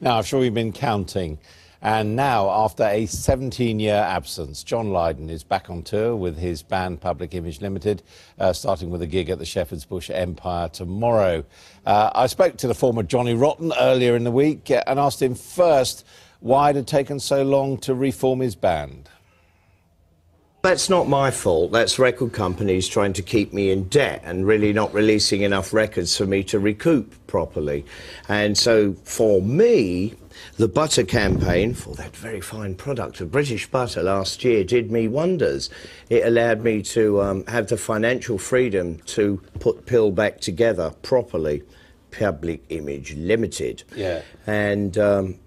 Now, I'm sure you've been counting. And now, after a 17-year absence, John Lydon is back on tour with his band Public Image Limited, starting with a gig at the Shepherd's Bush Empire tomorrow. I spoke to the former Johnny Rotten earlier in the week and asked him first why it had taken so long to reform his band. That's not my fault. That's record companies trying to keep me in debt and really not releasing enough records for me to recoup properly. And so for me, the butter campaign for that very fine product of British butter last year did me wonders. It allowed me to have the financial freedom to put PHIL back together properly, Public Image Limited. Yeah. And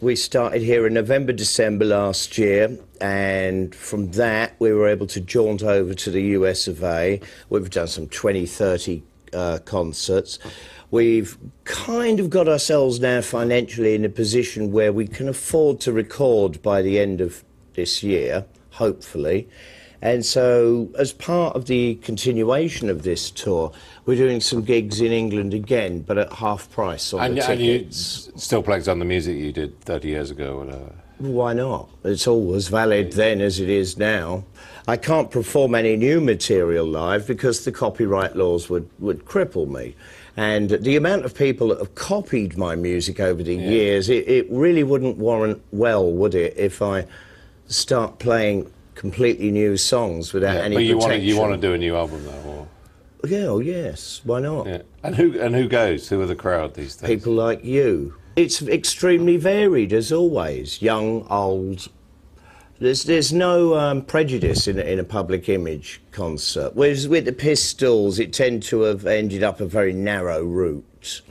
we started here in November, December last year, and from that we were able to jaunt over to the US of A. We've done some 20, 30 concerts. We've kind of got ourselves now financially in a position where we can afford to record by the end of this year, hopefully. And so, as part of the continuation of this tour, we're doing some gigs in England again, but at half price on the tickets. And you still playing some of the music you did 30 years ago or whatever? Why not? It's all as valid then as it is now. I can't perform any new material live because the copyright laws would cripple me. And the amount of people that have copied my music over the years, it really wouldn't warrant well, would it, if I start playing completely new songs without any protection. But you want to do a new album though, or? Yeah, oh yes, why not? Yeah. And who goes? Who are the crowd these days? People like you. It's extremely varied as always, young, old. There's no prejudice in a Public Image concert. Whereas with the Pistols, it tend to have ended up a very narrow route.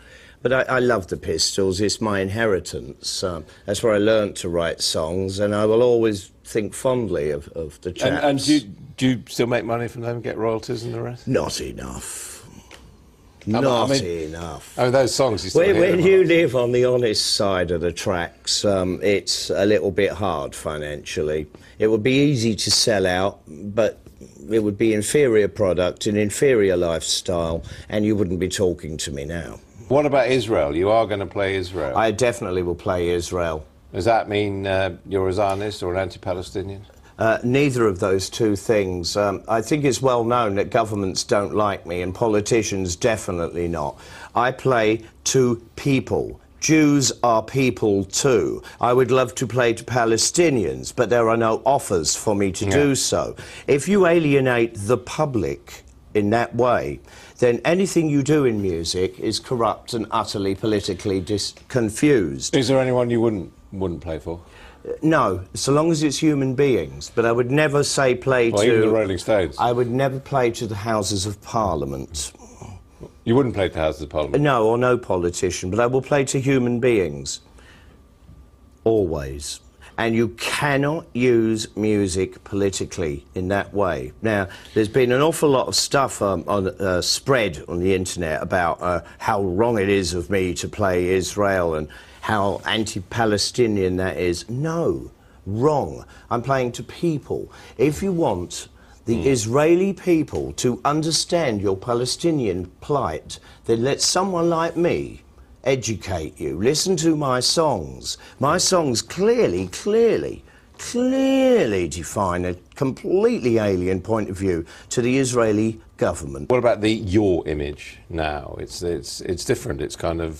But I love the Pistols, it's my inheritance. That's where I learnt to write songs, and I will always think fondly of the chaps. And do you still make money from them, get royalties and the rest? Not enough. Not enough. I mean, those songs you still hear when you live on the honest side of the tracks, it's a little bit hard financially. It would be easy to sell out, but it would be inferior product, an inferior lifestyle, and you wouldn't be talking to me now. What about Israel? You are going to play Israel? I definitely will play Israel. Does that mean you're a Zionist or an anti-Palestinian? Neither of those two things. I think it's well known that governments don't like me, and politicians definitely not. I play to people. Jews are people too. I would love to play to Palestinians, but there are no offers for me to do so. If you alienate the public in that way, then anything you do in music is corrupt and utterly politically confused. Is there anyone you wouldn't play for? No, so long as it's human beings. But I would never say play to... even the Rolling Stones? I would never play to the Houses of Parliament. You wouldn't play to the Houses of Parliament? No, or no politician, but I will play to human beings. Always. And you cannot use music politically in that way. Now, there's been an awful lot of stuff spread on the internet about how wrong it is of me to play Israel and how anti-Palestinian that is. No, wrong. I'm playing to people. If you want the Israeli people to understand your Palestinian plight, then let someone like me educate you. Listen to my songs. My songs clearly define a completely alien point of view to the Israeli government. What about your image now? It's different. It's kind of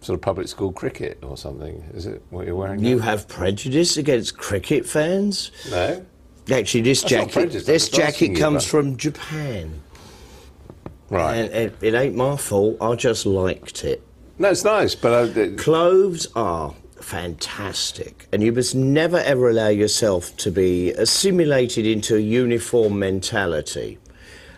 sort of public school cricket or something. Is it what you're wearing? You have prejudice against cricket fans? No. Actually, this jacket comes from Japan. Right. And it ain't my fault. I just liked it. No, it's nice, but... Clothes are fantastic, and you must never ever allow yourself to be assimilated into a uniform mentality.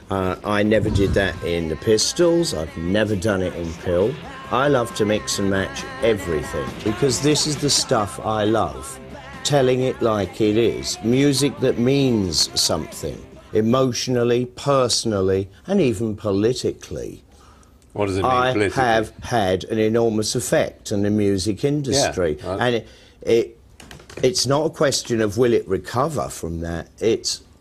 I never did that in the Pistols. I've never done it in PHIL. I love to mix and match everything, because this is the stuff I love. Telling it like it is. Music that means something, emotionally, personally, and even politically. What does it mean politically? I have had an enormous effect on the music industry. Yeah, right. And it's not a question of will it recover from that.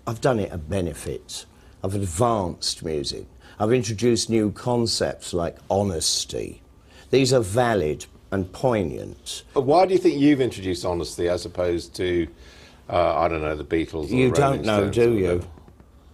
I've done it a benefit. I've advanced music. I've introduced new concepts like honesty. These are valid and poignant. But why do you think you've introduced honesty as opposed to, I don't know, the Beatles? Or You the Rolling don't know, Stones do or you? whatever?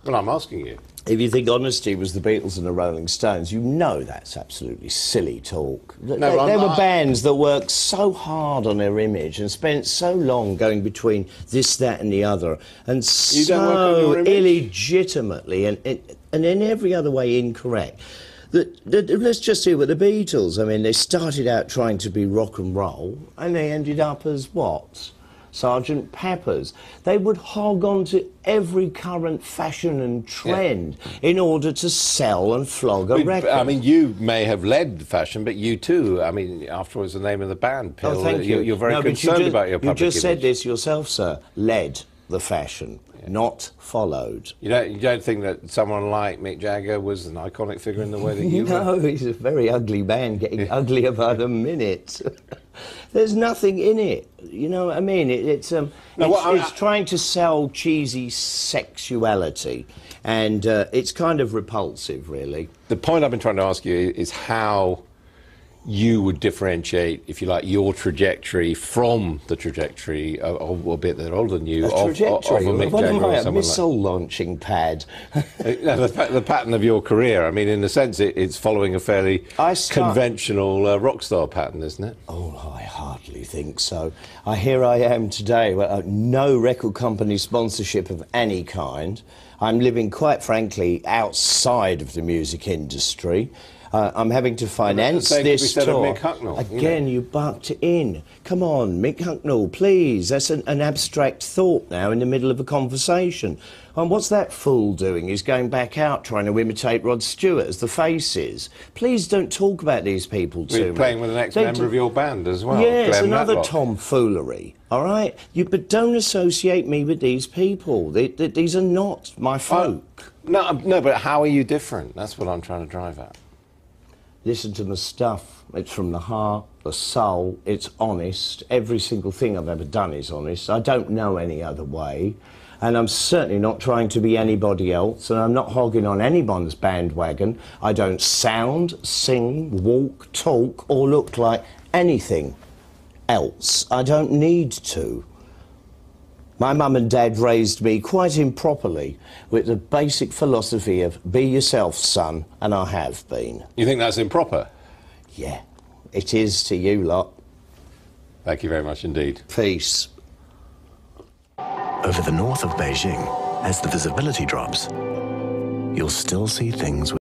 Well, I'm asking you. If you think honesty was the Beatles and the Rolling Stones, you know that's absolutely silly talk. There were bands that worked so hard on their image and spent so long going between this, that and the other, and so illegitimately and in every other way incorrect. Let's just see what the Beatles, I mean, they started out trying to be rock and roll, and they ended up as what? Sergeant Pepper's. They would hog on to every current fashion and trend in order to sell and flog a record. I mean, you may have led fashion, but you too, I mean, after all, it's the name of the band, Phil. Oh, thank you. You're very concerned about your public image. You just said this yourself, sir. Led the fashion, not followed. You don't think that someone like Mick Jagger was an iconic figure in the way that you were? No, he's a very ugly man, getting uglier by the minute. There's nothing in it. You know what I mean? It's trying to sell cheesy sexuality, and it's kind of repulsive, really. The point I've been trying to ask you is how you would differentiate, if you like, your trajectory from the trajectory of a bit that are older than you, of a Mick Jagger or someone missile launching pad. The pattern of your career, I mean, in a sense, it's following a fairly conventional rock star pattern, isn't it? Oh, I hardly think so. Here I am today, no record company sponsorship of any kind. I'm living, quite frankly, outside of the music industry. I'm having to finance this tour. Again, you bucked in. Come on, Mick Hucknall, please. That's an abstract thought now in the middle of a conversation. And what's that fool doing? He's going back out trying to imitate Rod Stewart as the Faces. Please don't talk about these people to me. You're playing with an ex-member of your band as well. Yeah, it's another tomfoolery, all right? But don't associate me with these people. These are not my folk. No, but how are you different? That's what I'm trying to drive at. Listen to my stuff. It's from the heart, the soul. It's honest. Every single thing I've ever done is honest. I don't know any other way. And I'm certainly not trying to be anybody else. And I'm not hogging on anyone's bandwagon. I don't sound, sing, walk, talk, or look like anything else. I don't need to. My mum and dad raised me quite improperly with the basic philosophy of be yourself, son, and I have been. You think that's improper? Yeah, it is to you lot. Thank you very much indeed. Peace. Over the north of Beijing, as the visibility drops, you'll still see things with